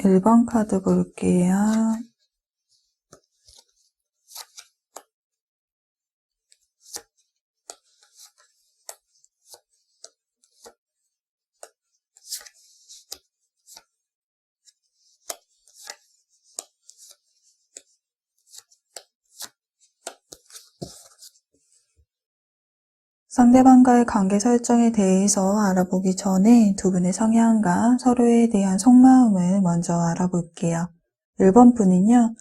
1번 카드 볼게요. 상대방과의 관계 설정에 대해서 알아보기 전에 두 분의 성향과 서로에 대한 속마음을 먼저 알아볼게요. 1번 분은요,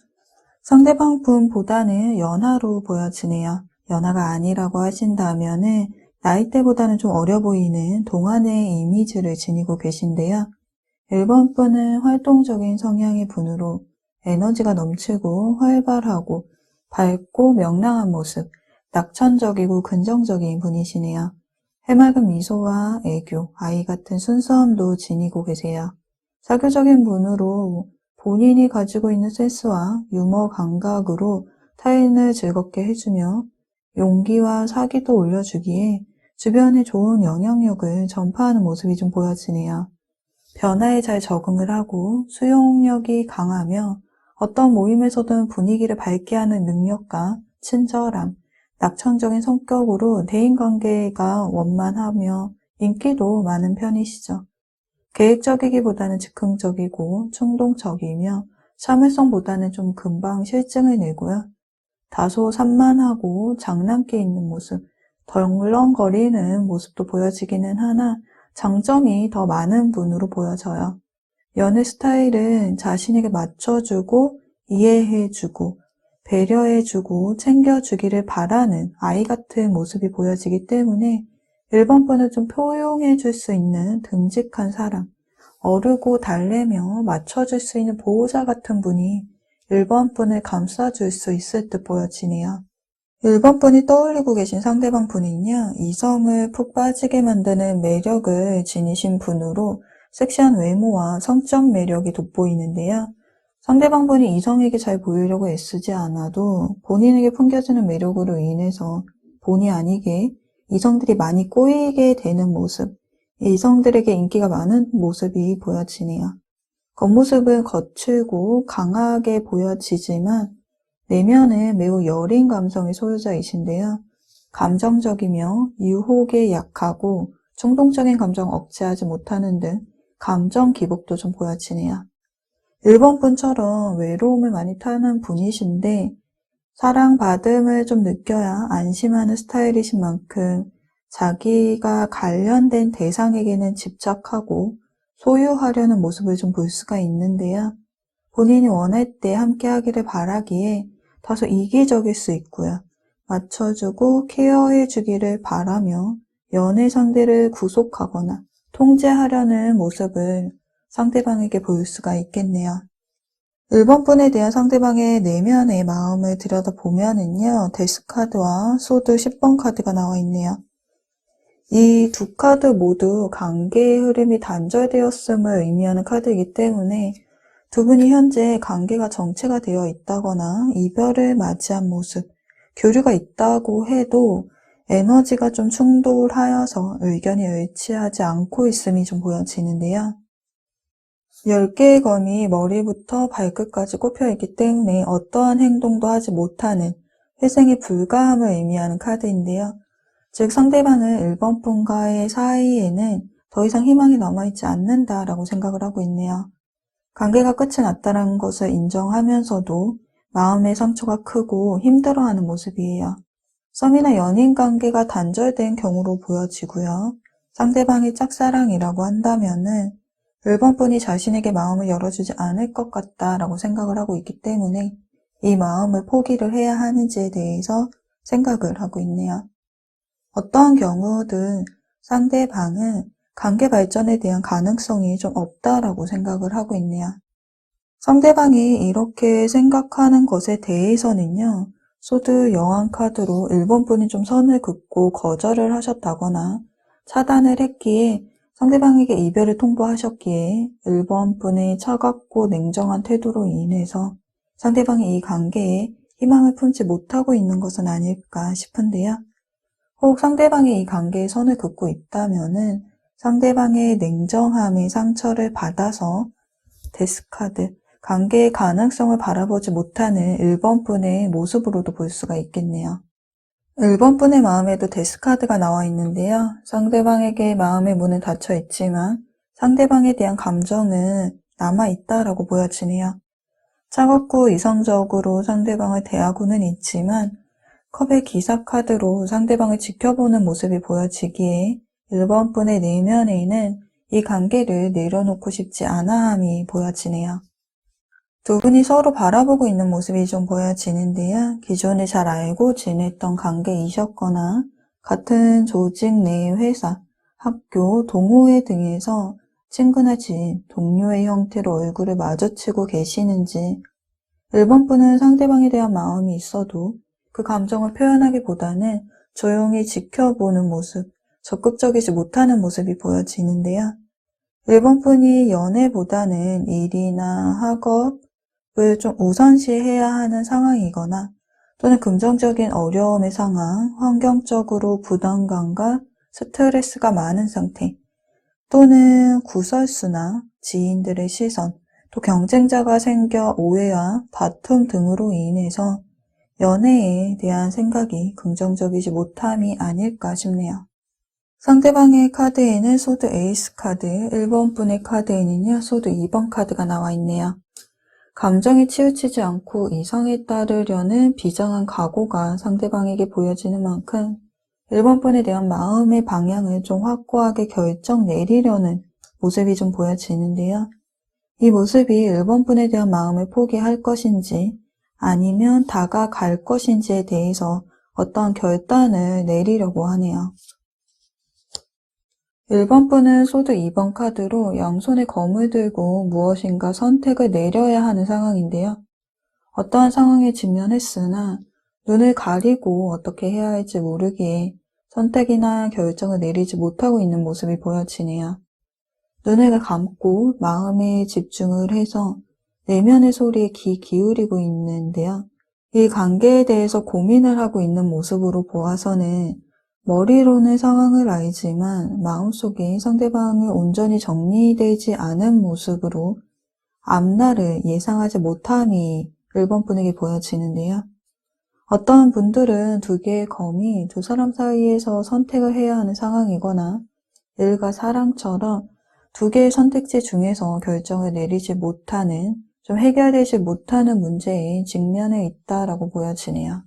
상대방 분보다는 연하로 보여지네요. 연하가 아니라고 하신다면은 나이대보다는 좀 어려 보이는 동안의 이미지를 지니고 계신데요. 1번 분은 활동적인 성향의 분으로 에너지가 넘치고 활발하고 밝고 명랑한 모습, 낙천적이고 긍정적인 분이시네요. 해맑은 미소와 애교, 아이 같은 순수함도 지니고 계세요. 사교적인 분으로 본인이 가지고 있는 센스와 유머 감각으로 타인을 즐겁게 해주며 용기와 사기도 올려주기에 주변에 좋은 영향력을 전파하는 모습이 좀 보여지네요. 변화에 잘 적응을 하고 수용력이 강하며 어떤 모임에서든 분위기를 밝게 하는 능력과 친절함, 낙천적인 성격으로 대인관계가 원만하며 인기도 많은 편이시죠. 계획적이기보다는 즉흥적이고 충동적이며 참을성보다는 좀 금방 실증을 내고요. 다소 산만하고 장난기 있는 모습, 덜렁거리는 모습도 보여지기는 하나 장점이 더 많은 분으로 보여져요. 연애 스타일은 자신에게 맞춰주고 이해해주고 배려해주고 챙겨주기를 바라는 아이 같은 모습이 보여지기 때문에 1번 분을 좀 포용해줄 수 있는 듬직한 사람, 어르고 달래며 맞춰줄 수 있는 보호자 같은 분이 1번 분을 감싸줄 수 있을 듯 보여지네요. 1번 분이 떠올리고 계신 상대방 분은요, 이성을 푹 빠지게 만드는 매력을 지니신 분으로 섹시한 외모와 성적 매력이 돋보이는데요. 상대방 분이 이성에게 잘 보이려고 애쓰지 않아도 본인에게 풍겨지는 매력으로 인해서 본의 아니게 이성들이 많이 꼬이게 되는 모습, 이성들에게 인기가 많은 모습이 보여지네요. 겉모습은 거칠고 강하게 보여지지만 내면은 매우 여린 감성의 소유자이신데요. 감정적이며 유혹에 약하고 충동적인 감정 억제하지 못하는 등 감정 기복도 좀 보여지네요. 1번 분처럼 외로움을 많이 타는 분이신데 사랑받음을 좀 느껴야 안심하는 스타일이신 만큼 자기가 관련된 대상에게는 집착하고 소유하려는 모습을 좀 볼 수가 있는데요. 본인이 원할 때 함께 하기를 바라기에 다소 이기적일 수 있고요. 맞춰주고 케어해주기를 바라며 연애 상대를 구속하거나 통제하려는 모습을 상대방에게 보일 수가 있겠네요. 1번 분에 대한 상대방의 내면의 마음을 들여다보면은요, 데스카드와 소드 10번 카드가 나와 있네요. 이 두 카드 모두 관계의 흐름이 단절되었음을 의미하는 카드이기 때문에 두 분이 현재 관계가 정체가 되어 있다거나 이별을 맞이한 모습, 교류가 있다고 해도 에너지가 좀 충돌하여서 의견이 일치하지 않고 있음이 좀 보여지는데요. 10개의 검이 머리부터 발끝까지 꼽혀 있기 때문에 어떠한 행동도 하지 못하는 회생의 불가함을 의미하는 카드인데요. 즉 상대방은 1번 분과의 사이에는 더 이상 희망이 남아있지 않는다라고 생각을 하고 있네요. 관계가 끝이 났다는 것을 인정하면서도 마음의 상처가 크고 힘들어하는 모습이에요. 썸이나 연인 관계가 단절된 경우로 보여지고요. 상대방이 짝사랑이라고 한다면은 1번 분이 자신에게 마음을 열어주지 않을 것 같다라고 생각을 하고 있기 때문에 이 마음을 포기를 해야 하는지에 대해서 생각을 하고 있네요. 어떠한 경우든 상대방은 관계 발전에 대한 가능성이 좀 없다라고 생각을 하고 있네요. 상대방이 이렇게 생각하는 것에 대해서는요, 소드 여왕 카드로 1번 분이 좀 선을 긋고 거절을 하셨다거나 차단을 했기에 상대방에게 이별을 통보하셨기에 1번 분의 차갑고 냉정한 태도로 인해서 상대방이 이 관계에 희망을 품지 못하고 있는 것은 아닐까 싶은데요. 혹 상대방이 이 관계에 선을 긋고 있다면은 상대방의 냉정함에 상처를 받아서 데스카드, 관계의 가능성을 바라보지 못하는 1번 분의 모습으로도 볼 수가 있겠네요. 1번 분의 마음에도 데스카드가 나와 있는데요. 상대방에게 마음의 문은 닫혀 있지만 상대방에 대한 감정은 남아있다라고 보여지네요. 차갑고 이성적으로 상대방을 대하고는 있지만 컵의 기사 카드로 상대방을 지켜보는 모습이 보여지기에 1번 분의 내면에는 이 관계를 내려놓고 싶지 않아함이 보여지네요. 두 분이 서로 바라보고 있는 모습이 좀 보여지는데요. 기존에 잘 알고 지냈던 관계이셨거나 같은 조직 내 회사, 학교, 동호회 등에서 친구나 지인, 동료의 형태로 얼굴을 마주치고 계시는지 1번 분은 상대방에 대한 마음이 있어도 그 감정을 표현하기보다는 조용히 지켜보는 모습, 적극적이지 못하는 모습이 보여지는데요. 1번 분이 연애보다는 일이나 학업을 좀 우선시해야 하는 상황이거나 또는 긍정적인 어려움의 상황, 환경적으로 부담감과 스트레스가 많은 상태, 또는 구설수나 지인들의 시선, 또 경쟁자가 생겨 오해와 다툼 등으로 인해서 연애에 대한 생각이 긍정적이지 못함이 아닐까 싶네요. 상대방의 카드에는 소드 에이스 카드, 1번 분의 카드에는요, 소드 2번 카드가 나와 있네요. 감정이 치우치지 않고 이성에 따르려는 비장한 각오가 상대방에게 보여지는 만큼 1번 분에 대한 마음의 방향을 좀 확고하게 결정 내리려는 모습이 좀 보여지는데요. 이 모습이 1번 분에 대한 마음을 포기할 것인지 아니면 다가갈 것인지에 대해서 어떤 결단을 내리려고 하네요. 1번 분은 소드 2번 카드로 양손에 검을 들고 무엇인가 선택을 내려야 하는 상황인데요. 어떠한 상황에 직면했으나 눈을 가리고 어떻게 해야 할지 모르기에 선택이나 결정을 내리지 못하고 있는 모습이 보여지네요. 눈을 감고 마음에 집중을 해서 내면의 소리에 귀 기울이고 있는데요. 이 관계에 대해서 고민을 하고 있는 모습으로 보아서는 머리로는 상황을 알지만 마음속에 상대방을 온전히 정리되지 않은 모습으로 앞날을 예상하지 못함이 1번 분에게 보여지는데요. 어떤 분들은 두 개의 검이 두 사람 사이에서 선택을 해야 하는 상황이거나 일과 사랑처럼 두 개의 선택지 중에서 결정을 내리지 못하는, 좀 해결되지 못하는 문제에 직면해 있다라고 보여지네요.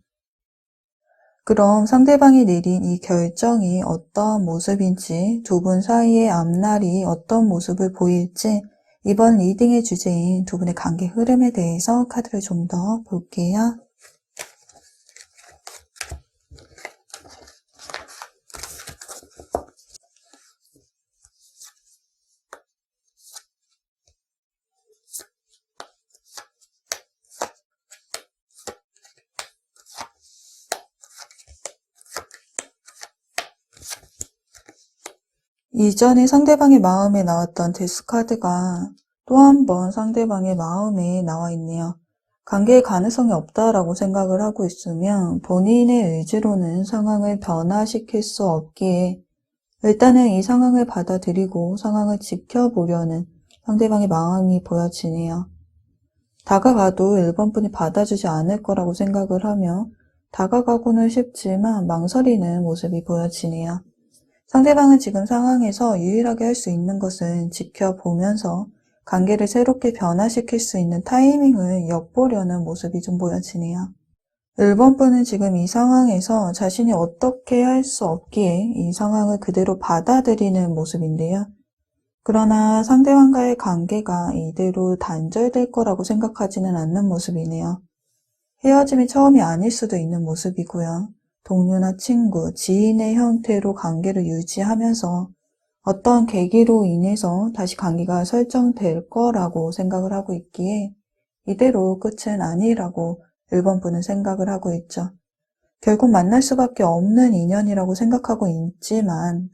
그럼 상대방이 내린 이 결정이 어떤 모습인지, 두 분 사이의 앞날이 어떤 모습을 보일지 이번 리딩의 주제인 두 분의 관계 흐름에 대해서 카드를 좀 더 볼게요. 이전에 상대방의 마음에 나왔던 데스카드가 또 한 번 상대방의 마음에 나와 있네요. 관계의 가능성이 없다라고 생각을 하고 있으면 본인의 의지로는 상황을 변화시킬 수 없기에 일단은 이 상황을 받아들이고 상황을 지켜보려는 상대방의 마음이 보여지네요. 다가가도 1번 분이 받아주지 않을 거라고 생각을 하며 다가가고는 싶지만 망설이는 모습이 보여지네요. 상대방은 지금 상황에서 유일하게 할 수 있는 것은 지켜보면서 관계를 새롭게 변화시킬 수 있는 타이밍을 엿보려는 모습이 좀 보여지네요. 1번 분은 지금 이 상황에서 자신이 어떻게 할 수 없기에 이 상황을 그대로 받아들이는 모습인데요. 그러나 상대방과의 관계가 이대로 단절될 거라고 생각하지는 않는 모습이네요. 헤어짐이 처음이 아닐 수도 있는 모습이고요. 동료나 친구, 지인의 형태로 관계를 유지하면서 어떤 계기로 인해서 다시 관계가 설정될 거라고 생각을 하고 있기에 이대로 끝은 아니라고 1번 분은 생각을 하고 있죠. 결국 만날 수밖에 없는 인연이라고 생각하고 있지만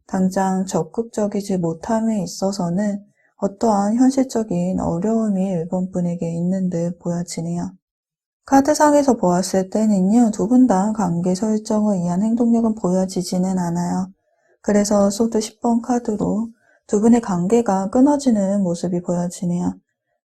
당장 적극적이지 못함에 있어서는 어떠한 현실적인 어려움이 1번 분에게 있는 듯 보여지네요. 카드상에서 보았을 때는요, 두 분 다 관계 설정을 위한 행동력은 보여지지는 않아요. 그래서 소드 10번 카드로 두 분의 관계가 끊어지는 모습이 보여지네요.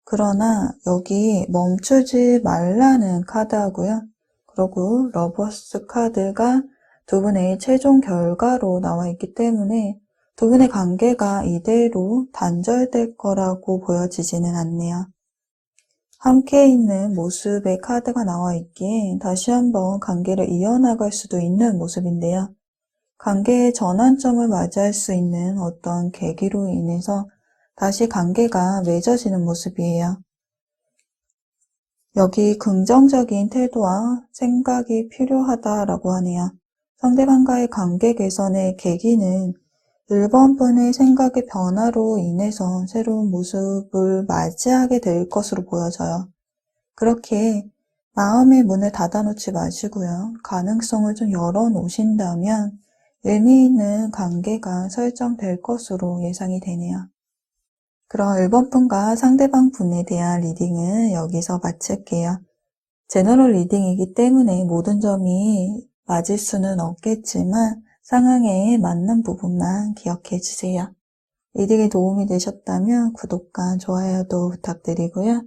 그러나 여기 멈추지 말라는 카드하고요. 그리고 러버스 카드가 두 분의 최종 결과로 나와 있기 때문에 두 분의 관계가 이대로 단절될 거라고 보여지지는 않네요. 함께 있는 모습의 카드가 나와 있기에 다시 한번 관계를 이어나갈 수도 있는 모습인데요. 관계의 전환점을 맞이할 수 있는 어떤 계기로 인해서 다시 관계가 맺어지는 모습이에요. 여기 긍정적인 태도와 생각이 필요하다라고 하네요. 상대방과의 관계 개선의 계기는 1번 분의 생각의 변화로 인해서 새로운 모습을 맞이하게 될 것으로 보여져요. 그렇게 마음의 문을 닫아놓지 마시고요. 가능성을 좀 열어놓으신다면 의미 있는 관계가 설정될 것으로 예상이 되네요. 그럼 1번 분과 상대방 분에 대한 리딩은 여기서 마칠게요. 제너럴 리딩이기 때문에 모든 점이 맞을 수는 없겠지만 상황에 맞는 부분만 기억해 주세요. 리딩이 도움이 되셨다면 구독과 좋아요도 부탁드리고요.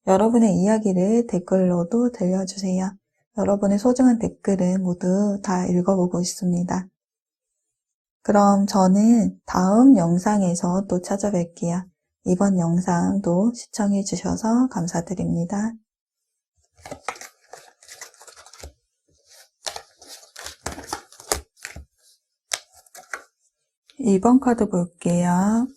여러분의 이야기를 댓글로도 들려주세요. 여러분의 소중한 댓글은 모두 다 읽어보고 있습니다. 그럼 저는 다음 영상에서 또 찾아뵐게요. 이번 영상도 시청해 주셔서 감사드립니다. 2번 카드 볼게요.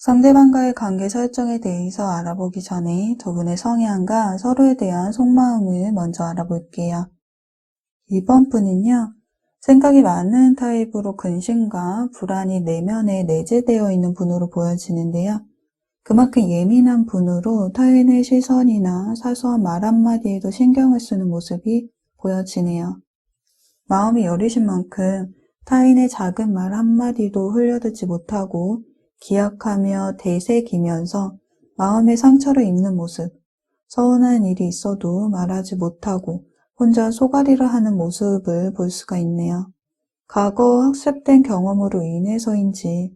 상대방과의 관계 설정에 대해서 알아보기 전에 두 분의 성향과 서로에 대한 속마음을 먼저 알아볼게요. 2번 분은요, 생각이 많은 타입으로 근심과 불안이 내면에 내재되어 있는 분으로 보여지는데요. 그만큼 예민한 분으로 타인의 시선이나 사소한 말 한마디에도 신경을 쓰는 모습이 보여지네요. 마음이 여리신 만큼 타인의 작은 말 한마디도 흘려듣지 못하고 기약하며 되새기면서 마음의 상처를 입는 모습, 서운한 일이 있어도 말하지 못하고 혼자 속앓이를 하는 모습을 볼 수가 있네요. 과거 학습된 경험으로 인해서인지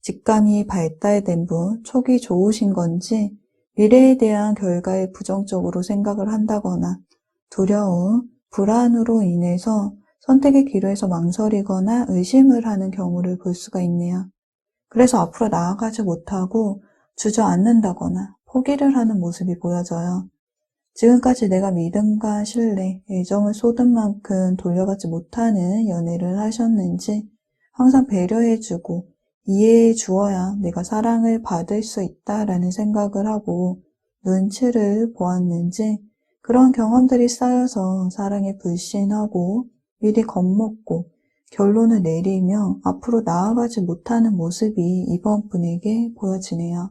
직감이 발달된 분, 촉이 좋으신 건지 미래에 대한 결과에 부정적으로 생각을 한다거나 두려움, 불안으로 인해서 선택의 기로에서 망설이거나 의심을 하는 경우를 볼 수가 있네요. 그래서 앞으로 나아가지 못하고 주저앉는다거나 포기를 하는 모습이 보여져요. 지금까지 내가 믿음과 신뢰, 애정을 쏟은 만큼 돌려받지 못하는 연애를 하셨는지 항상 배려해주고 이해해 주어야 내가 사랑을 받을 수 있다라는 생각을 하고 눈치를 보았는지 그런 경험들이 쌓여서 사랑에 불신하고 미리 겁먹고 결론을 내리며 앞으로 나아가지 못하는 모습이 이번 분에게 보여지네요.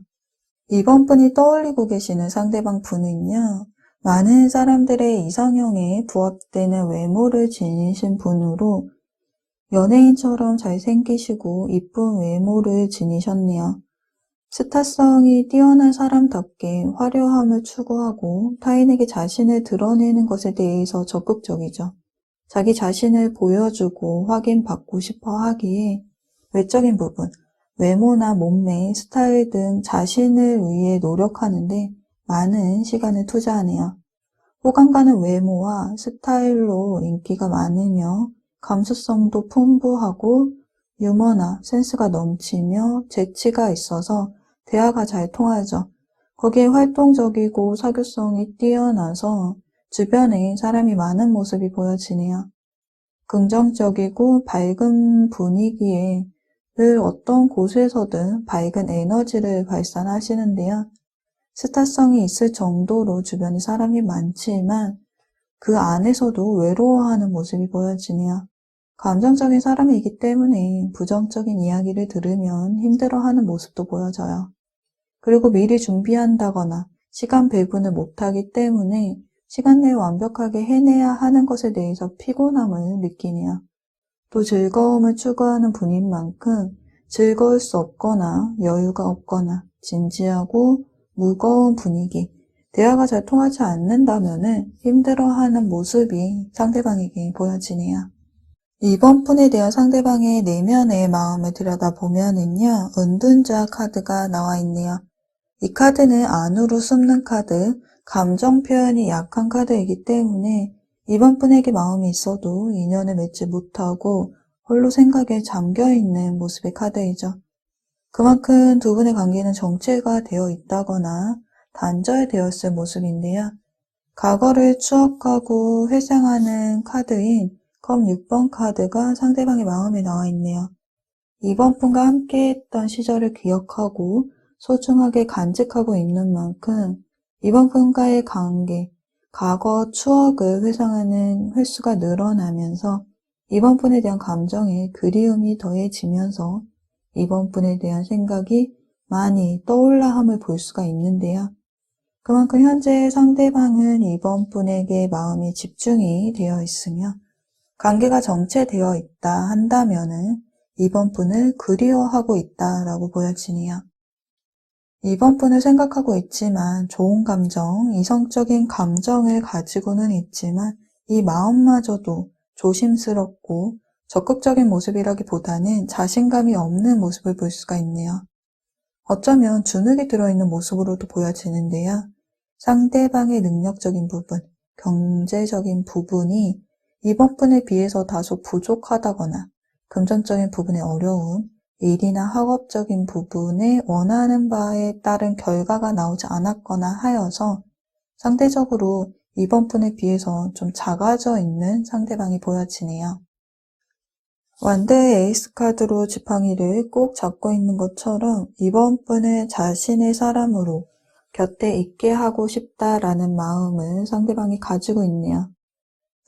이번 분이 떠올리고 계시는 상대방 분은요. 많은 사람들의 이상형에 부합되는 외모를 지니신 분으로 연예인처럼 잘생기시고 이쁜 외모를 지니셨네요. 스타성이 뛰어난 사람답게 화려함을 추구하고 타인에게 자신을 드러내는 것에 대해서 적극적이죠. 자기 자신을 보여주고 확인받고 싶어 하기에 외적인 부분, 외모나 몸매, 스타일 등 자신을 위해 노력하는데 많은 시간을 투자하네요. 호감 가는 외모와 스타일로 인기가 많으며 감수성도 풍부하고 유머나 센스가 넘치며 재치가 있어서 대화가 잘 통하죠. 거기에 활동적이고 사교성이 뛰어나서 주변에 사람이 많은 모습이 보여지네요. 긍정적이고 밝은 분위기에 늘 어떤 곳에서든 밝은 에너지를 발산하시는데요. 스타성이 있을 정도로 주변에 사람이 많지만 그 안에서도 외로워하는 모습이 보여지네요. 감정적인 사람이기 때문에 부정적인 이야기를 들으면 힘들어하는 모습도 보여져요. 그리고 미리 준비한다거나 시간 배분을 못하기 때문에 시간 내에 완벽하게 해내야 하는 것에 대해서 피곤함을 느끼네요. 또 즐거움을 추구하는 분인 만큼 즐거울 수 없거나 여유가 없거나 진지하고 무거운 분위기, 대화가 잘 통하지 않는다면은 힘들어하는 모습이 상대방에게 보여지네요. 이번 분에 대한 상대방의 내면의 마음을 들여다보면은요, 은둔자 카드가 나와 있네요. 이 카드는 안으로 숨는 카드, 감정 표현이 약한 카드이기 때문에 이번 분에게 마음이 있어도 인연을 맺지 못하고 홀로 생각에 잠겨있는 모습의 카드이죠. 그만큼 두 분의 관계는 정체가 되어 있다거나 단절되었을 모습인데요. 과거를 추억하고 회상하는 카드인 컵 6번 카드가 상대방의 마음에 나와 있네요. 이번 분과 함께했던 시절을 기억하고 소중하게 간직하고 있는 만큼 이번 분과의 관계, 과거 추억을 회상하는 횟수가 늘어나면서 이번 분에 대한 감정에 그리움이 더해지면서 이번 분에 대한 생각이 많이 떠올라함을 볼 수가 있는데요. 그만큼 현재 상대방은 이번 분에게 마음이 집중이 되어 있으며 관계가 정체되어 있다 한다면은 이번 분을 그리워하고 있다라고 보여지네요. 이번 분을 생각하고 있지만 좋은 감정, 이성적인 감정을 가지고는 있지만 이 마음마저도 조심스럽고 적극적인 모습이라기보다는 자신감이 없는 모습을 볼 수가 있네요. 어쩌면 주눅이 들어있는 모습으로도 보여지는데요. 상대방의 능력적인 부분, 경제적인 부분이 이번 분에 비해서 다소 부족하다거나 금전적인 부분의 어려움, 일이나 학업적인 부분에 원하는 바에 따른 결과가 나오지 않았거나 하여서 상대적으로 이번 분에 비해서 좀 작아져 있는 상대방이 보여지네요. 완드의 에이스 카드로 지팡이를 꼭 잡고 있는 것처럼 이번 분을 자신의 사람으로 곁에 있게 하고 싶다라는 마음을 상대방이 가지고 있네요.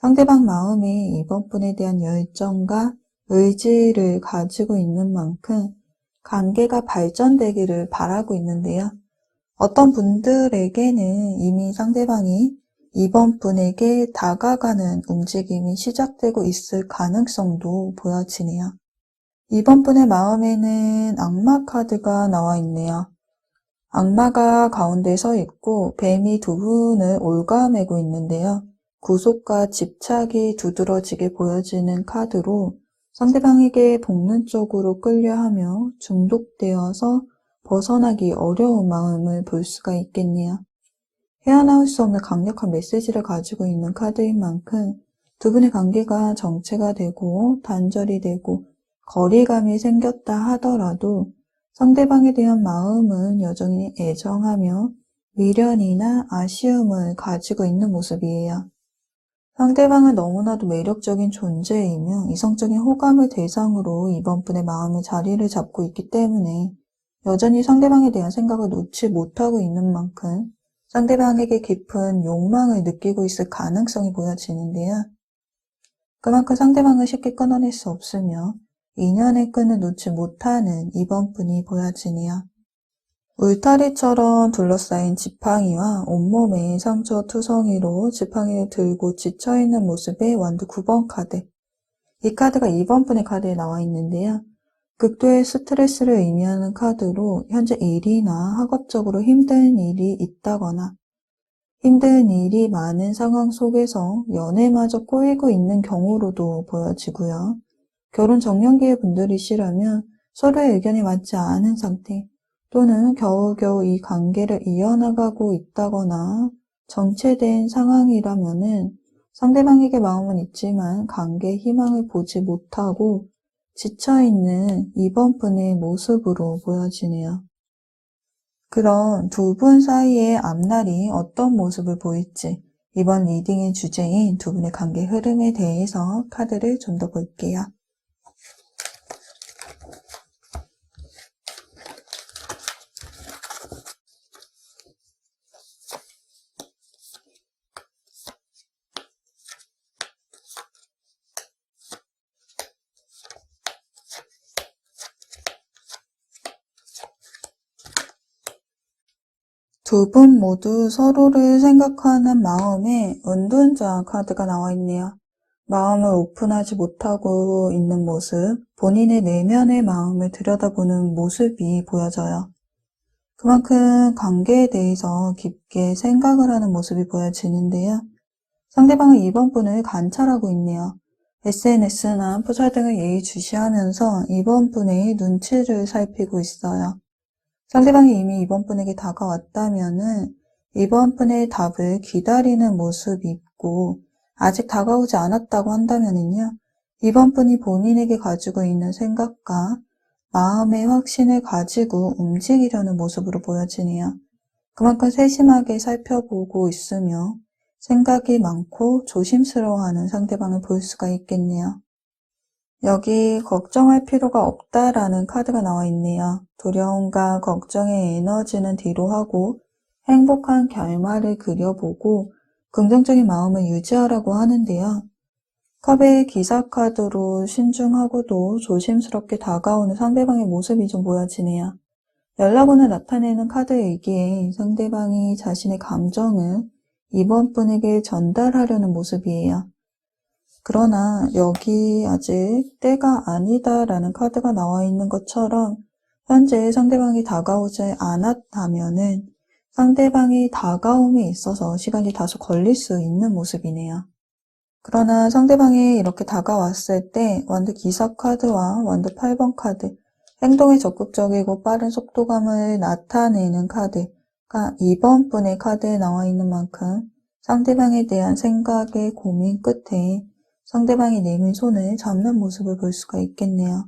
상대방 마음이 이번 분에 대한 열정과 의지를 가지고 있는 만큼 관계가 발전되기를 바라고 있는데요. 어떤 분들에게는 이미 상대방이 이번 분에게 다가가는 움직임이 시작되고 있을 가능성도 보여지네요. 이번 분의 마음에는 악마 카드가 나와 있네요. 악마가 가운데 서 있고 뱀이 두 분을 올가매고 있는데요. 구속과 집착이 두드러지게 보여지는 카드로 상대방에게 본능적으로 끌려하며 중독되어서 벗어나기 어려운 마음을 볼 수가 있겠네요. 헤어나올 수 없는 강력한 메시지를 가지고 있는 카드인 만큼 두 분의 관계가 정체가 되고 단절이 되고 거리감이 생겼다 하더라도 상대방에 대한 마음은 여전히 애정하며 미련이나 아쉬움을 가지고 있는 모습이에요. 상대방은 너무나도 매력적인 존재이며 이성적인 호감을 대상으로 이번 분의 마음의 자리를 잡고 있기 때문에 여전히 상대방에 대한 생각을 놓지 못하고 있는 만큼 상대방에게 깊은 욕망을 느끼고 있을 가능성이 보여지는데요. 그만큼 상대방을 쉽게 끊어낼 수 없으며 인연의 끈을 놓지 못하는 이번 분이 보여지네요. 울타리처럼 둘러싸인 지팡이와 온몸에 상처 투성이로 지팡이를 들고 지쳐있는 모습의 완두 9번 카드. 이 카드가 이번 분의 카드에 나와 있는데요. 극도의 스트레스를 의미하는 카드로 현재 일이나 학업적으로 힘든 일이 있다거나 힘든 일이 많은 상황 속에서 연애마저 꼬이고 있는 경우로도 보여지고요. 결혼 정년기의 분들이시라면 서로의 의견이 맞지 않은 상태 또는 겨우겨우 이 관계를 이어나가고 있다거나 정체된 상황이라면은 상대방에게 마음은 있지만 관계에 희망을 보지 못하고 지쳐있는 이번 분의 모습으로 보여지네요. 그런 두 분 사이의 앞날이 어떤 모습을 보일지 이번 리딩의 주제인 두 분의 관계 흐름에 대해서 카드를 좀 더 볼게요. 두 분 모두 서로를 생각하는 마음에 은둔자 카드가 나와 있네요. 마음을 오픈하지 못하고 있는 모습, 본인의 내면의 마음을 들여다보는 모습이 보여져요. 그만큼 관계에 대해서 깊게 생각을 하는 모습이 보여지는데요. 상대방은 이번 분을 관찰하고 있네요. SNS나 포털 등을 예의주시하면서 이번 분의 눈치를 살피고 있어요. 상대방이 이미 이번 분에게 다가왔다면은 이번 분의 답을 기다리는 모습이 있고, 아직 다가오지 않았다고 한다면은요, 이번 분이 본인에게 가지고 있는 생각과 마음의 확신을 가지고 움직이려는 모습으로 보여지네요. 그만큼 세심하게 살펴보고 있으며 생각이 많고 조심스러워하는 상대방을 볼 수가 있겠네요. 여기 걱정할 필요가 없다라는 카드가 나와 있네요. 두려움과 걱정의 에너지는 뒤로 하고 행복한 결말을 그려보고 긍정적인 마음을 유지하라고 하는데요. 컵의 기사 카드로 신중하고도 조심스럽게 다가오는 상대방의 모습이 좀 보여지네요. 연락원을 나타내는 카드이기에 상대방이 자신의 감정을 이번 분에게 전달하려는 모습이에요. 그러나 여기 아직 때가 아니다라는 카드가 나와 있는 것처럼 현재 상대방이 다가오지 않았다면은 상대방이 다가옴에 있어서 시간이 다소 걸릴 수 있는 모습이네요. 그러나 상대방이 이렇게 다가왔을 때 완드 기사 카드와 완드 8번 카드, 행동에 적극적이고 빠른 속도감을 나타내는 카드가 이번 분의 카드에 나와 있는 만큼 상대방에 대한 생각의 고민 끝에 상대방이 내민 손을 잡는 모습을 볼 수가 있겠네요.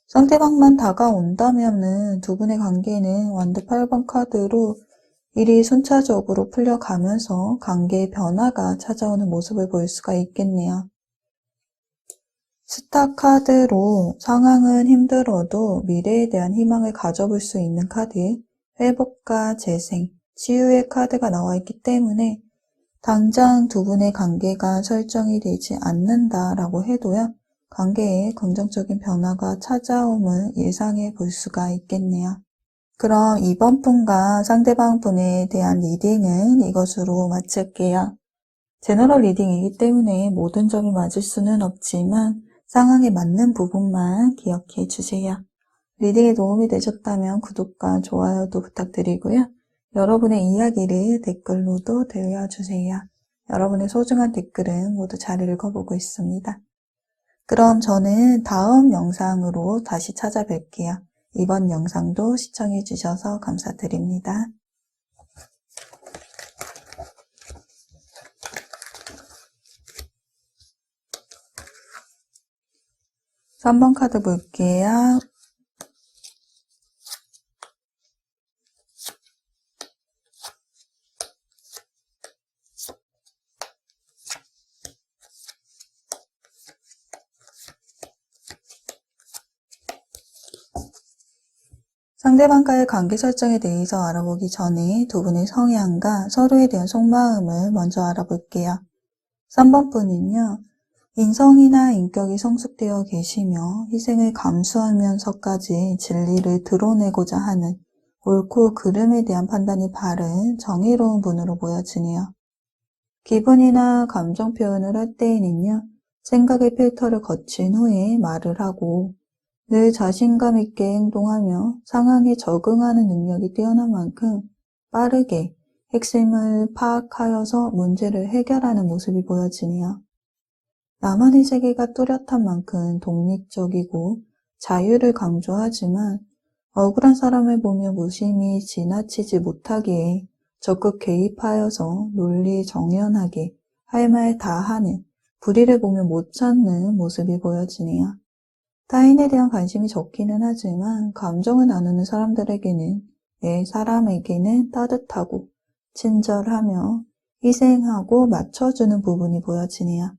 상대방만 다가온다면은 두 분의 관계는 완드 8번 카드로 일이 순차적으로 풀려가면서 관계의 변화가 찾아오는 모습을 볼 수가 있겠네요. 스타 카드로 상황은 힘들어도 미래에 대한 희망을 가져볼 수 있는 카드, 회복과 재생, 치유의 카드가 나와 있기 때문에 당장 두 분의 관계가 설정이 되지 않는다라고 해도요, 관계에 긍정적인 변화가 찾아옴을 예상해 볼 수가 있겠네요. 그럼 이번 분과 상대방 분에 대한 리딩은 이것으로 마칠게요. 제너럴 리딩이기 때문에 모든 점이 맞을 수는 없지만 상황에 맞는 부분만 기억해 주세요. 리딩에 도움이 되셨다면 구독과 좋아요도 부탁드리고요. 여러분의 이야기를 댓글로도 들려주세요. 여러분의 소중한 댓글은 모두 잘 읽어보고 있습니다. 그럼 저는 다음 영상으로 다시 찾아뵐게요. 이번 영상도 시청해 주셔서 감사드립니다. 3번 카드 볼게요. 상대방과의 관계 설정에 대해서 알아보기 전에 두 분의 성향과 서로에 대한 속마음을 먼저 알아볼게요. 3번 분은요, 인성이나 인격이 성숙되어 계시며 희생을 감수하면서까지 진리를 드러내고자 하는 옳고 그름에 대한 판단이 바른 정의로운 분으로 보여지네요. 기분이나 감정 표현을 할 때에는요, 생각의 필터를 거친 후에 말을 하고 늘 자신감 있게 행동하며 상황에 적응하는 능력이 뛰어난 만큼 빠르게 핵심을 파악하여서 문제를 해결하는 모습이 보여지네요. 나만의 세계가 뚜렷한 만큼 독립적이고 자유를 강조하지만 억울한 사람을 보며 무심히 지나치지 못하기에 적극 개입하여서 논리 정연하게 할 말 다 하는 불의를 보며 못 찾는 모습이 보여지네요. 타인에 대한 관심이 적기는 하지만 감정을 나누는 사람들에게는 사람에게는 따뜻하고 친절하며 희생하고 맞춰주는 부분이 보여지네요.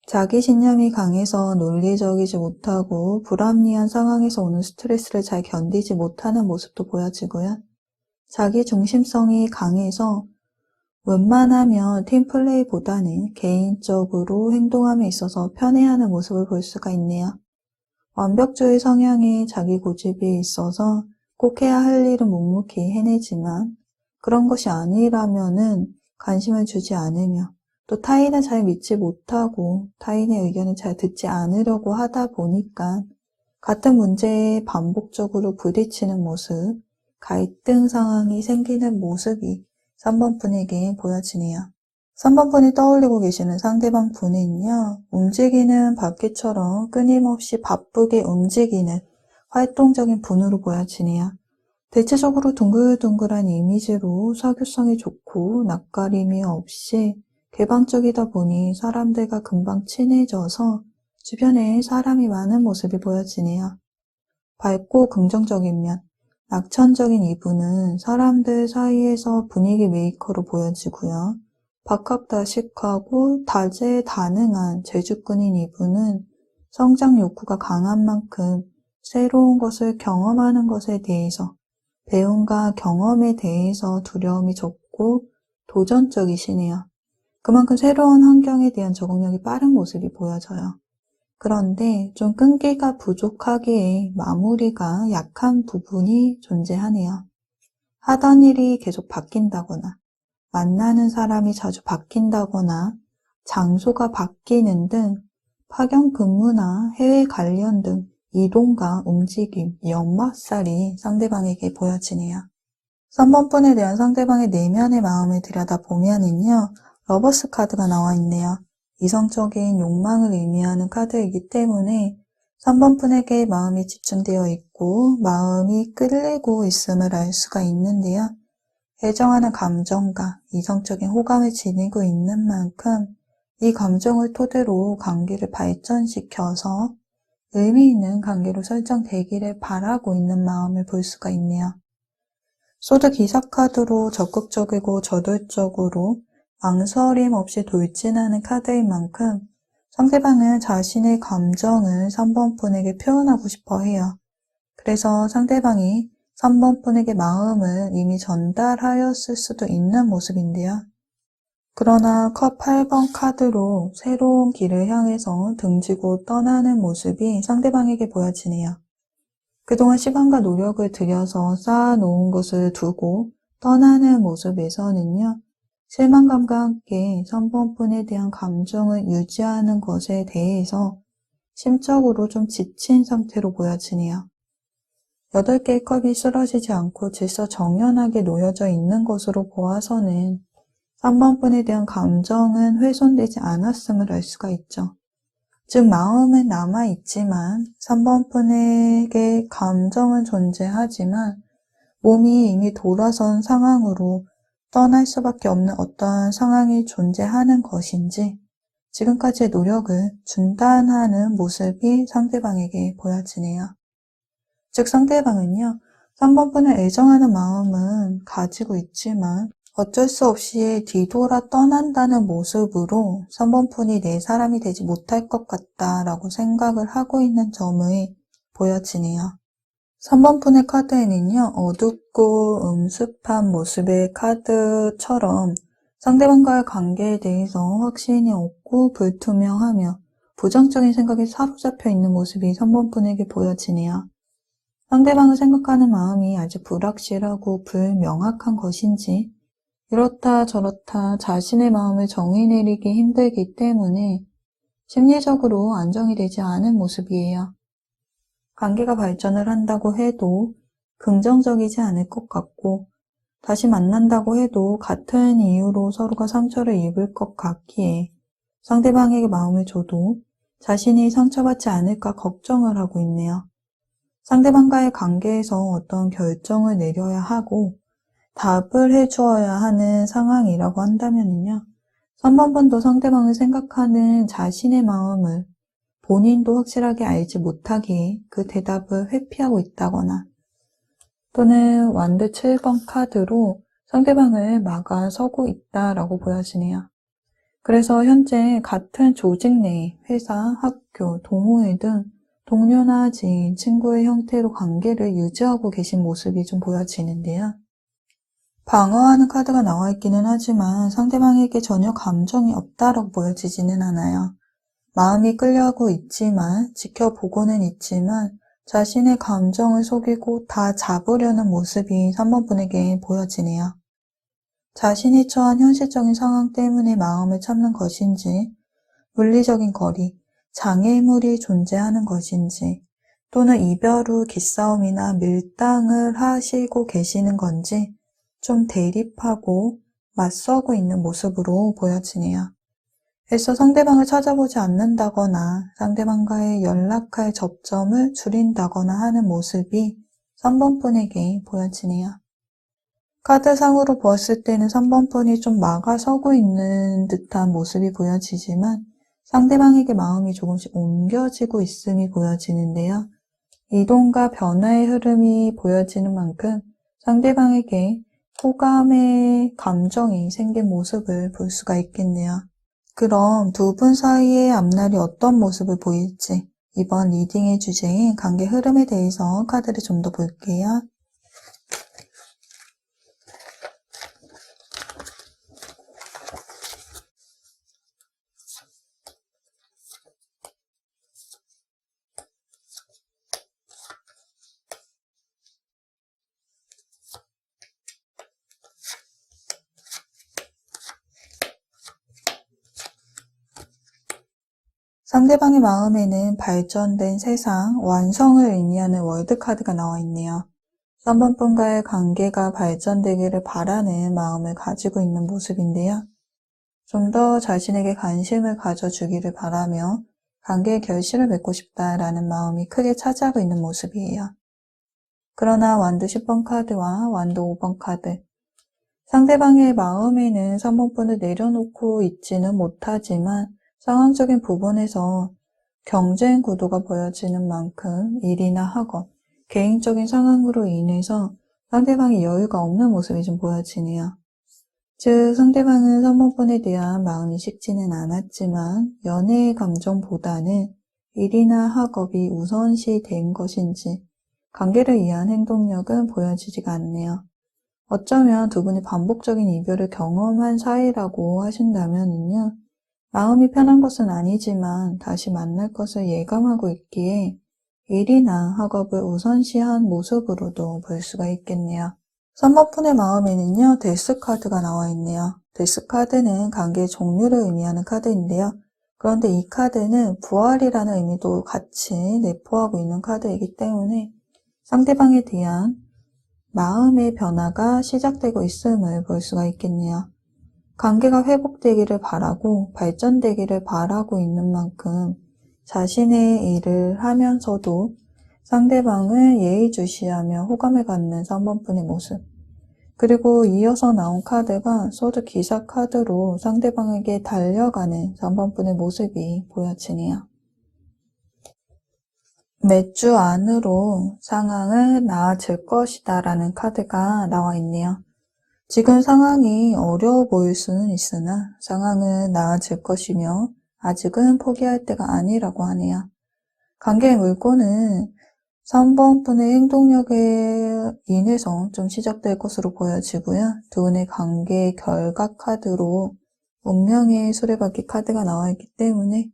자기 신념이 강해서 논리적이지 못하고 불합리한 상황에서 오는 스트레스를 잘 견디지 못하는 모습도 보여지고요. 자기 중심성이 강해서 웬만하면 팀플레이보다는 개인적으로 행동함에 있어서 편애하는 모습을 볼 수가 있네요. 완벽주의 성향의 자기 고집이 있어서 꼭 해야 할 일은 묵묵히 해내지만 그런 것이 아니라면은 관심을 주지 않으며 또 타인을 잘 믿지 못하고 타인의 의견을 잘 듣지 않으려고 하다 보니까 같은 문제에 반복적으로 부딪히는 모습, 갈등 상황이 생기는 모습이 3번 분에게 보여지네요. 3번 분이 떠올리고 계시는 상대방 분은요, 움직이는 바퀴처럼 끊임없이 바쁘게 움직이는 활동적인 분으로 보여지네요. 대체적으로 둥글둥글한 이미지로 사교성이 좋고 낯가림이 없이 개방적이다 보니 사람들과 금방 친해져서 주변에 사람이 많은 모습이 보여지네요. 밝고 긍정적인 면, 낙천적인 이분은 사람들 사이에서 분위기 메이커로 보여지고요. 박학다식하고 다재다능한 재주꾼인 이분은 성장 욕구가 강한 만큼 새로운 것을 경험하는 것에 대해서 배움과 경험에 대해서 두려움이 적고 도전적이시네요. 그만큼 새로운 환경에 대한 적응력이 빠른 모습이 보여져요. 그런데 좀 끈기가 부족하기에 마무리가 약한 부분이 존재하네요. 하던 일이 계속 바뀐다거나 만나는 사람이 자주 바뀐다거나 장소가 바뀌는 등 파견 근무나 해외 관련 등 이동과 움직임, 역마살이 상대방에게 보여지네요. 3번 분에 대한 상대방의 내면의 마음을 들여다보면은요, 러버스 카드가 나와 있네요. 이성적인 욕망을 의미하는 카드이기 때문에 3번 분에게 마음이 집중되어 있고 마음이 끌리고 있음을 알 수가 있는데요. 애정하는 감정과 이성적인 호감을 지니고 있는 만큼 이 감정을 토대로 관계를 발전시켜서 의미 있는 관계로 설정되기를 바라고 있는 마음을 볼 수가 있네요. 소드 기사 카드로 적극적이고 저돌적으로 망설임 없이 돌진하는 카드인 만큼 상대방은 자신의 감정을 3번 분에게 표현하고 싶어 해요. 그래서 상대방이 3번 분에게 마음을 이미 전달하였을 수도 있는 모습인데요. 그러나 컵 8번 카드로 새로운 길을 향해서 등지고 떠나는 모습이 상대방에게 보여지네요. 그동안 시간과 노력을 들여서 쌓아놓은 것을 두고 떠나는 모습에서는요, 실망감과 함께 3번 분에 대한 감정을 유지하는 것에 대해서 심적으로 좀 지친 상태로 보여지네요. 8개의 컵이 쓰러지지 않고 질서정연하게 놓여져 있는 것으로 보아서는 3번 분에 대한 감정은 훼손되지 않았음을 알 수가 있죠. 즉 마음은 남아있지만 3번 분에게 감정은 존재하지만 몸이 이미 돌아선 상황으로 떠날 수밖에 없는 어떠한 상황이 존재하는 것인지 지금까지의 노력을 중단하는 모습이 상대방에게 보여지네요. 즉 상대방은요, 3번 분을 애정하는 마음은 가지고 있지만 어쩔 수 없이 뒤돌아 떠난다는 모습으로 3번 분이 내 사람이 되지 못할 것 같다라고 생각을 하고 있는 점을 보여지네요. 3번 분의 카드에는요, 어둡고 음습한 모습의 카드처럼 상대방과의 관계에 대해서 확신이 없고 불투명하며 부정적인 생각에 사로잡혀 있는 모습이 3번 분에게 보여지네요. 상대방을 생각하는 마음이 아주 불확실하고 불명확한 것인지 이렇다 저렇다 자신의 마음을 정의 내리기 힘들기 때문에 심리적으로 안정이 되지 않은 모습이에요. 관계가 발전을 한다고 해도 긍정적이지 않을 것 같고 다시 만난다고 해도 같은 이유로 서로가 상처를 입을 것 같기에 상대방에게 마음을 줘도 자신이 상처받지 않을까 걱정을 하고 있네요. 상대방과의 관계에서 어떤 결정을 내려야 하고 답을 해주어야 하는 상황이라고 한다면요. 3번 분도 상대방을 생각하는 자신의 마음을 본인도 확실하게 알지 못하기에 그 대답을 회피하고 있다거나 또는 완드 7번 카드로 상대방을 막아서고 있다라고 보여지네요. 그래서 현재 같은 조직 내 회사, 학교, 동호회 등 동료나 지인, 친구의 형태로 관계를 유지하고 계신 모습이 좀 보여지는데요. 방어하는 카드가 나와 있기는 하지만 상대방에게 전혀 감정이 없다라고 보여지지는 않아요. 마음이 끌려가고 있지만 지켜보고는 있지만 자신의 감정을 속이고 다 잡으려는 모습이 3번 분에게 보여지네요. 자신이 처한 현실적인 상황 때문에 마음을 참는 것인지, 물리적인 거리, 장애물이 존재하는 것인지, 또는 이별 후 기싸움이나 밀당을 하시고 계시는 건지 좀 대립하고 맞서고 있는 모습으로 보여지네요. 애써 상대방을 찾아보지 않는다거나 상대방과의 연락할 접점을 줄인다거나 하는 모습이 3번 분에게 보여지네요. 카드상으로 보았을 때는 3번 분이 좀 막아서고 있는 듯한 모습이 보여지지만 상대방에게 마음이 조금씩 옮겨지고 있음이 보여지는데요. 이동과 변화의 흐름이 보여지는 만큼 상대방에게 호감의 감정이 생긴 모습을 볼 수가 있겠네요. 그럼 두 분 사이의 앞날이 어떤 모습을 보일지 이번 리딩의 주제인 관계 흐름에 대해서 카드를 좀 더 볼게요. 상대방의 마음에는 발전된 세상, 완성을 의미하는 월드카드가 나와 있네요. 3번 분과의 관계가 발전되기를 바라는 마음을 가지고 있는 모습인데요. 좀 더 자신에게 관심을 가져주기를 바라며 관계의 결실을 맺고 싶다라는 마음이 크게 차지하고 있는 모습이에요. 그러나 완도 10번 카드와 완도 5번 카드, 상대방의 마음에는 3번 분을 내려놓고 있지는 못하지만 상황적인 부분에서 경쟁 구도가 보여지는 만큼 일이나 학업, 개인적인 상황으로 인해서 상대방이 여유가 없는 모습이 좀 보여지네요. 즉 상대방은 3번 분에 대한 마음이 식지는 않았지만 연애의 감정보다는 일이나 학업이 우선시 된 것인지 관계를 위한 행동력은 보여지지가 않네요. 어쩌면 두 분이 반복적인 이별을 경험한 사이라고 하신다면요. 마음이 편한 것은 아니지만 다시 만날 것을 예감하고 있기에 일이나 학업을 우선시한 모습으로도 볼 수가 있겠네요. 3번 분의 마음에는요, 데스 카드가 나와 있네요. 데스 카드는 관계의 종류를 의미하는 카드인데요. 그런데 이 카드는 부활이라는 의미도 같이 내포하고 있는 카드이기 때문에 상대방에 대한 마음의 변화가 시작되고 있음을 볼 수가 있겠네요. 관계가 회복되기를 바라고 발전되기를 바라고 있는 만큼 자신의 일을 하면서도 상대방을 예의주시하며 호감을 갖는 3번 분의 모습, 그리고 이어서 나온 카드가 소드 기사 카드로 상대방에게 달려가는 3번 분의 모습이 보여지네요. 몇 주 안으로 상황은 나아질 것이다 라는 카드가 나와 있네요. 지금 상황이 어려워 보일 수는 있으나 상황은 나아질 것이며 아직은 포기할 때가 아니라고 하네요. 관계의 물꼬는 3번 분의 행동력에 인해서 좀 시작될 것으로 보여지고요. 두 분의 관계의 결과 카드로 운명의 수레바퀴 카드가 나와 있기 때문에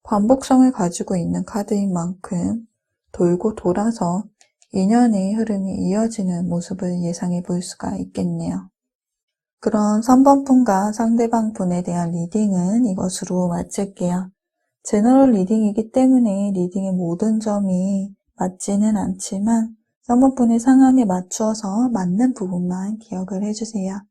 반복성을 가지고 있는 카드인 만큼 돌고 돌아서 인연의 흐름이 이어지는 모습을 예상해 볼 수가 있겠네요. 그럼 3번 분과 상대방 분에 대한 리딩은 이것으로 마칠게요. 제너럴 리딩이기 때문에 리딩의 모든 점이 맞지는 않지만 3번 분의 상황에 맞추어서 맞는 부분만 기억을 해주세요.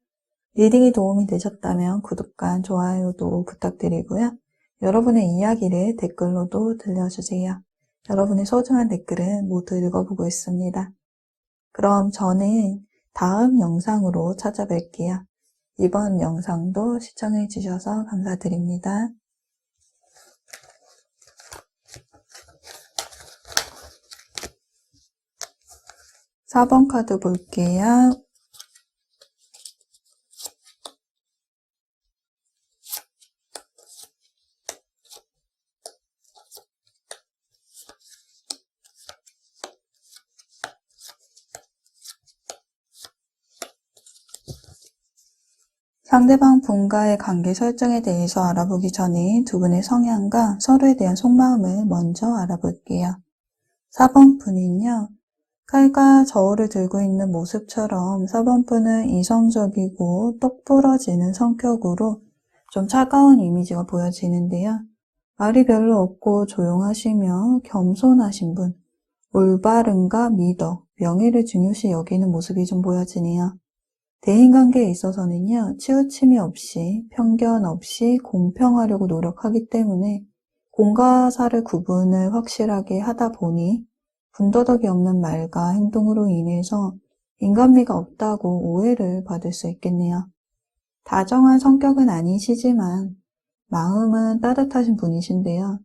리딩이 도움이 되셨다면 구독과 좋아요도 부탁드리고요. 여러분의 이야기를 댓글로도 들려주세요. 여러분의 소중한 댓글은 모두 읽어보고 있습니다. 그럼 저는 다음 영상으로 찾아뵐게요. 이번 영상도 시청해주셔서 감사드립니다. 4번 카드 볼게요. 상대방 분과의 관계 설정에 대해서 알아보기 전에 두 분의 성향과 서로에 대한 속마음을 먼저 알아볼게요. 4번 분은요, 칼과 저울을 들고 있는 모습처럼 4번분은 이성적이고 똑부러지는 성격으로 좀 차가운 이미지가 보여지는데요. 말이 별로 없고 조용하시며 겸손하신 분, 올바름과 미덕, 명예를 중요시 여기는 모습이 좀 보여지네요. 대인관계에 있어서는요, 치우침이 없이, 편견 없이 공평하려고 노력하기 때문에 공과 사를 구분을 확실하게 하다 보니 군더더기 없는 말과 행동으로 인해서 인간미가 없다고 오해를 받을 수 있겠네요. 다정한 성격은 아니시지만 마음은 따뜻하신 분이신데요.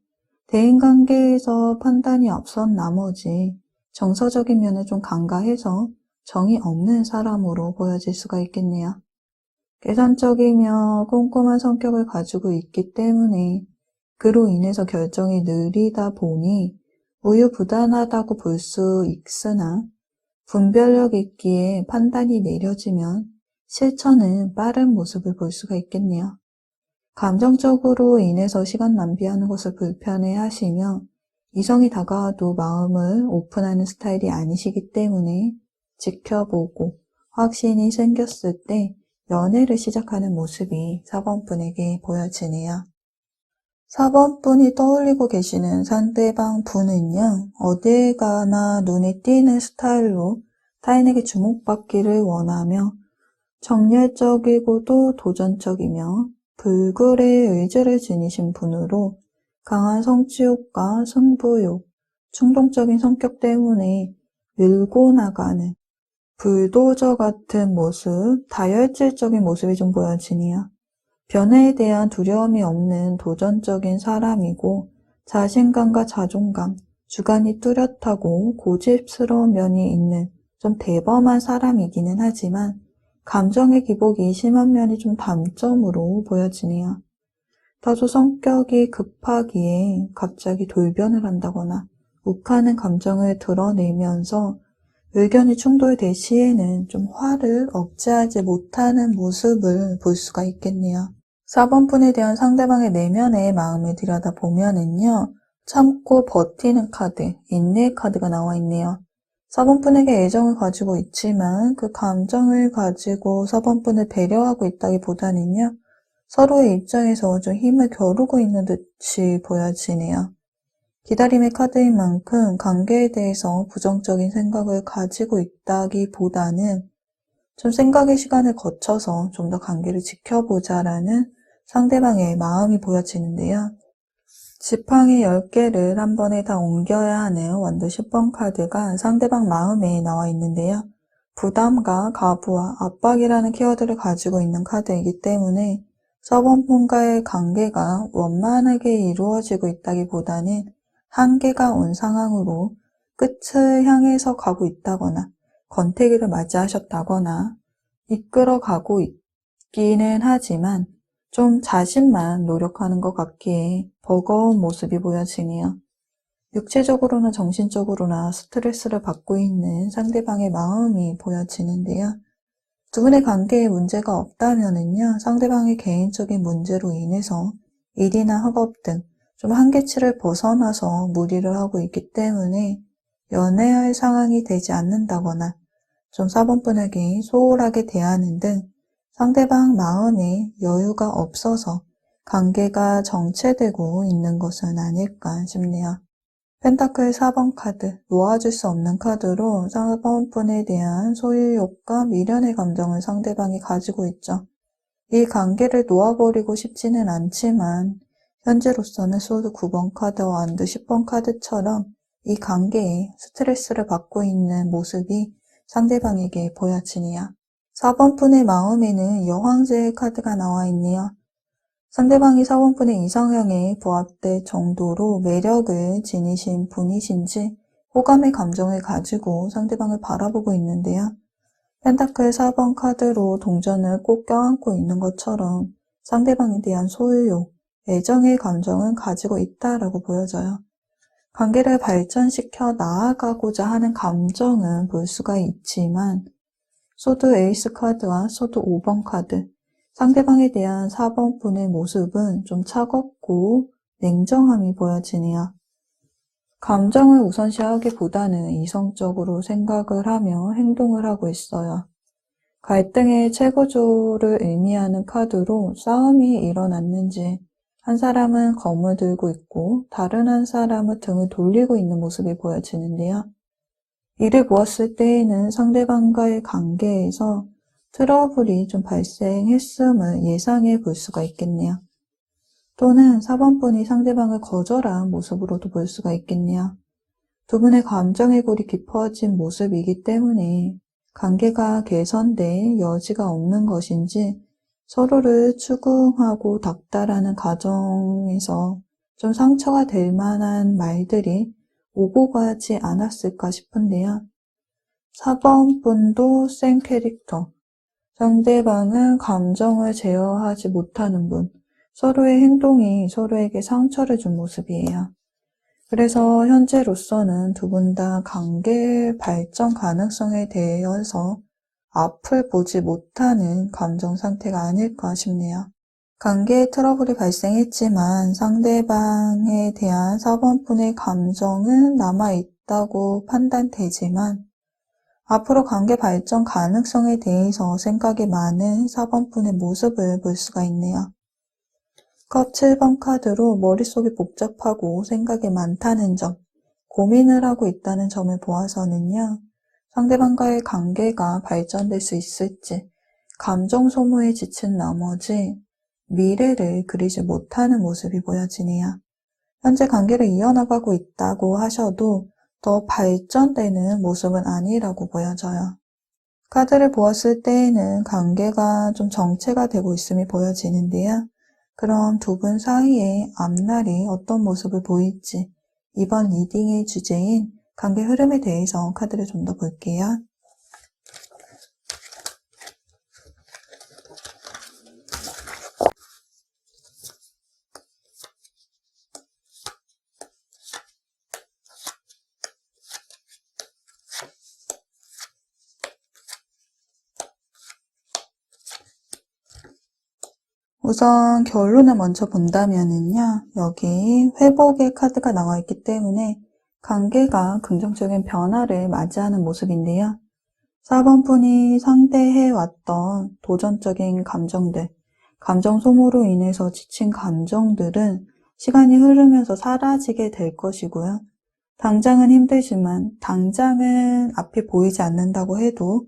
대인관계에서 판단이 앞선 나머지 정서적인 면을 좀 간과해서 정이 없는 사람으로 보여질 수가 있겠네요. 계산적이며 꼼꼼한 성격을 가지고 있기 때문에 그로 인해서 결정이 느리다 보니 우유부단하다고 볼 수 있으나 분별력 있기에 판단이 내려지면 실천은 빠른 모습을 볼 수가 있겠네요. 감정적으로 인해서 시간 낭비하는 것을 불편해 하시며 이성이 다가와도 마음을 오픈하는 스타일이 아니시기 때문에 지켜보고 확신이 생겼을 때 연애를 시작하는 모습이 4번분에게 보여지네요. 4번분이 떠올리고 계시는 상대방 분은요, 어딜 가나 눈에 띄는 스타일로 타인에게 주목받기를 원하며 정열적이고도 도전적이며 불굴의 의지를 지니신 분으로 강한 성취욕과 승부욕, 충동적인 성격 때문에 밀고 나가는 불도저 같은 모습, 다혈질적인 모습이 좀 보여지네요. 변화에 대한 두려움이 없는 도전적인 사람이고 자신감과 자존감, 주관이 뚜렷하고 고집스러운 면이 있는 좀 대범한 사람이기는 하지만 감정의 기복이 심한 면이 좀 단점으로 보여지네요. 다소 성격이 급하기에 갑자기 돌변을 한다거나 욱하는 감정을 드러내면서 의견이 충돌될 시에는 좀 화를 억제하지 못하는 모습을 볼 수가 있겠네요. 4번분에 대한 상대방의 내면의 마음을 들여다보면은요, 참고 버티는 카드, 인내의 카드가 나와 있네요. 4번분에게 애정을 가지고 있지만 그 감정을 가지고 4번분을 배려하고 있다기보다는요, 서로의 입장에서 좀 힘을 겨루고 있는 듯이 보여지네요. 기다림의 카드인 만큼 관계에 대해서 부정적인 생각을 가지고 있다기보다는 좀 생각의 시간을 거쳐서 좀 더 관계를 지켜보자라는 상대방의 마음이 보여지는데요. 지팡이 10개를 한 번에 다 옮겨야 하는 원더 10번 카드가 상대방 마음에 나와 있는데요. 부담과 가부와 압박이라는 키워드를 가지고 있는 카드이기 때문에 4번분과의 관계가 원만하게 이루어지고 있다기보다는 한계가 온 상황으로 끝을 향해서 가고 있다거나 권태기를 맞이하셨다거나 이끌어가고 있기는 하지만 좀 자신만 노력하는 것 같기에 버거운 모습이 보여지네요. 육체적으로나 정신적으로나 스트레스를 받고 있는 상대방의 마음이 보여지는데요. 두 분의 관계에 문제가 없다면은요, 상대방의 개인적인 문제로 인해서 일이나 학업 등 좀 한계치를 벗어나서 무리를 하고 있기 때문에 연애할 상황이 되지 않는다거나 좀 4번분에게 소홀하게 대하는 등 상대방 마음에 여유가 없어서 관계가 정체되고 있는 것은 아닐까 싶네요. 펜타클 4번 카드, 놓아줄 수 없는 카드로 4번분에 대한 소유욕과 미련의 감정을 상대방이 가지고 있죠. 이 관계를 놓아버리고 싶지는 않지만 현재로서는 소드 9번 카드와 안드 10번 카드처럼 이 관계에 스트레스를 받고 있는 모습이 상대방에게 보여지네요. 4번분의 마음에는 여황제의 카드가 나와 있네요. 상대방이 4번분의 이상형에 부합될 정도로 매력을 지니신 분이신지 호감의 감정을 가지고 상대방을 바라보고 있는데요. 펜타클 4번 카드로 동전을 꼭 껴안고 있는 것처럼 상대방에 대한 소유욕, 애정의 감정은 가지고 있다라고 보여져요. 관계를 발전시켜 나아가고자 하는 감정은 볼 수가 있지만 소드 에이스 카드와 소드 5번 카드, 상대방에 대한 4번분의 모습은 좀 차갑고 냉정함이 보여지네요. 감정을 우선시하기보다는 이성적으로 생각을 하며 행동을 하고 있어요. 갈등의 최고조를 의미하는 카드로 싸움이 일어났는지 한 사람은 검을 들고 있고 다른 한 사람은 등을 돌리고 있는 모습이 보여지는데요. 이를 보았을 때에는 상대방과의 관계에서 트러블이 좀 발생했음을 예상해 볼 수가 있겠네요. 또는 4번분이 상대방을 거절한 모습으로도 볼 수가 있겠네요. 두 분의 감정의 골이 깊어진 모습이기 때문에 관계가 개선될 여지가 없는 것인지 서로를 추궁하고 닥달하는 과정에서 좀 상처가 될 만한 말들이 오고 가지 않았을까 싶은데요. 4번분도 센 캐릭터. 상대방은 감정을 제어하지 못하는 분. 서로의 행동이 서로에게 상처를 준 모습이에요. 그래서 현재로서는 두 분 다 관계 발전 가능성에 대해서 앞을 보지 못하는 감정 상태가 아닐까 싶네요. 관계에 트러블이 발생했지만 상대방에 대한 4번분의 감정은 남아있다고 판단되지만 앞으로 관계 발전 가능성에 대해서 생각이 많은 4번분의 모습을 볼 수가 있네요. 컵 7번 카드로 머릿속이 복잡하고 생각이 많다는 점, 고민을 하고 있다는 점을 보아서는요. 상대방과의 관계가 발전될 수 있을지 감정 소모에 지친 나머지 미래를 그리지 못하는 모습이 보여지네요. 현재 관계를 이어나가고 있다고 하셔도 더 발전되는 모습은 아니라고 보여져요. 카드를 보았을 때에는 관계가 좀 정체가 되고 있음이 보여지는데요. 그럼 두 분 사이의 앞날이 어떤 모습을 보일지 이번 리딩의 주제인 관계 흐름에 대해서 카드를 좀 더 볼게요. 우선 결론을 먼저 본다면은요. 여기 회복의 카드가 나와 있기 때문에 관계가 긍정적인 변화를 맞이하는 모습인데요. 4번분이 상대해왔던 도전적인 감정들, 감정 소모로 인해서 지친 감정들은 시간이 흐르면서 사라지게 될 것이고요. 당장은 힘들지만 당장은 앞이 보이지 않는다고 해도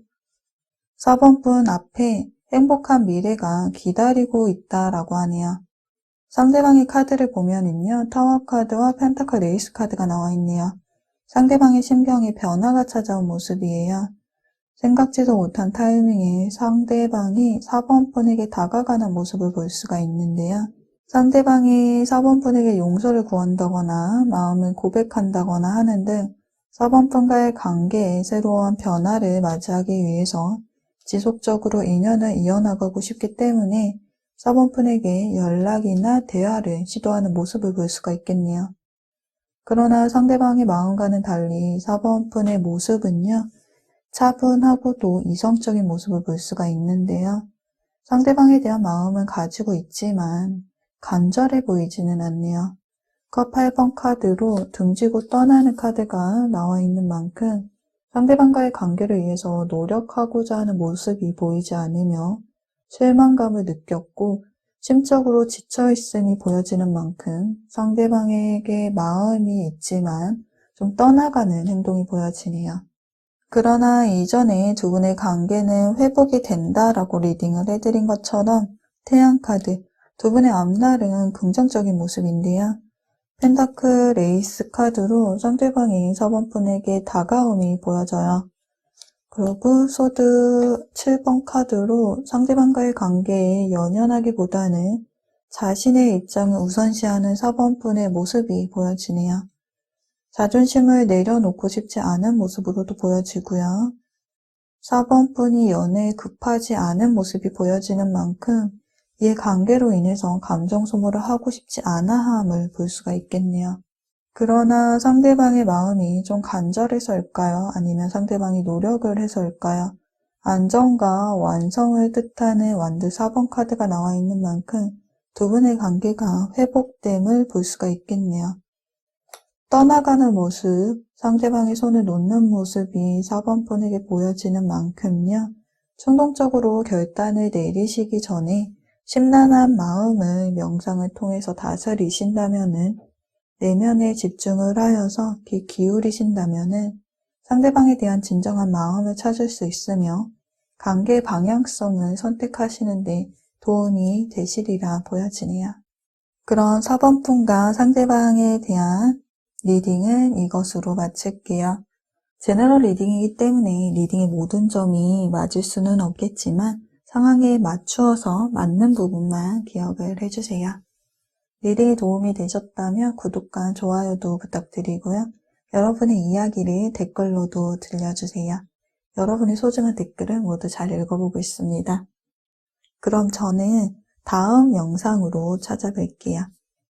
4번분 앞에 행복한 미래가 기다리고 있다라고 하네요. 상대방의 카드를 보면은요. 타워 카드와 펜타클 레이스 카드가 나와 있네요. 상대방의 심경에 변화가 찾아온 모습이에요. 생각지도 못한 타이밍에 상대방이 4번분에게 다가가는 모습을 볼 수가 있는데요. 상대방이 4번분에게 용서를 구한다거나 마음을 고백한다거나 하는 등 4번분과의 관계에 새로운 변화를 맞이하기 위해서 지속적으로 인연을 이어나가고 싶기 때문에 4번분에게 연락이나 대화를 시도하는 모습을 볼 수가 있겠네요. 그러나 상대방의 마음과는 달리 4번분의 모습은요. 차분하고도 이성적인 모습을 볼 수가 있는데요. 상대방에 대한 마음은 가지고 있지만 간절해 보이지는 않네요. 컵 8번 카드로 등지고 떠나는 카드가 나와 있는 만큼 상대방과의 관계를 위해서 노력하고자 하는 모습이 보이지 않으며 실망감을 느꼈고 심적으로 지쳐있음이 보여지는 만큼 상대방에게 마음이 있지만 좀 떠나가는 행동이 보여지네요. 그러나 이전에 두 분의 관계는 회복이 된다라고 리딩을 해드린 것처럼 태양카드, 두 분의 앞날은 긍정적인 모습인데요. 펜타클 레이스 카드로 상대방이 4번분에게 다가옴이 보여져요. 그리고 소드 7번 카드로 상대방과의 관계에 연연하기보다는 자신의 입장을 우선시하는 4번분의 모습이 보여지네요. 자존심을 내려놓고 싶지 않은 모습으로도 보여지고요. 4번분이 연애에 급하지 않은 모습이 보여지는 만큼 이 관계로 인해서 감정 소모를 하고 싶지 않아 함을 볼 수가 있겠네요. 그러나 상대방의 마음이 좀 간절해서일까요? 아니면 상대방이 노력을 해서일까요? 안정과 완성을 뜻하는 완드 4번 카드가 나와 있는 만큼 두 분의 관계가 회복됨을 볼 수가 있겠네요. 떠나가는 모습, 상대방의 손을 놓는 모습이 4번 분에게 보여지는 만큼요. 충동적으로 결단을 내리시기 전에 심란한 마음을 명상을 통해서 다스리신다면은, 내면에 집중을 하여서 귀 기울이신다면은 상대방에 대한 진정한 마음을 찾을 수 있으며 관계 방향성을 선택하시는데 도움이 되시리라 보여지네요. 그런 4번 분과 상대방에 대한 리딩은 이것으로 마칠게요. 제너럴 리딩이기 때문에 리딩의 모든 점이 맞을 수는 없겠지만 상황에 맞추어서 맞는 부분만 기억을 해주세요. 리딩이 도움이 되셨다면 구독과 좋아요도 부탁드리고요. 여러분의 이야기를 댓글로도 들려주세요. 여러분의 소중한 댓글을 모두 잘 읽어보고 있습니다. 그럼 저는 다음 영상으로 찾아뵐게요.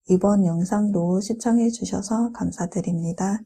이번 영상도 시청해 주셔서 감사드립니다.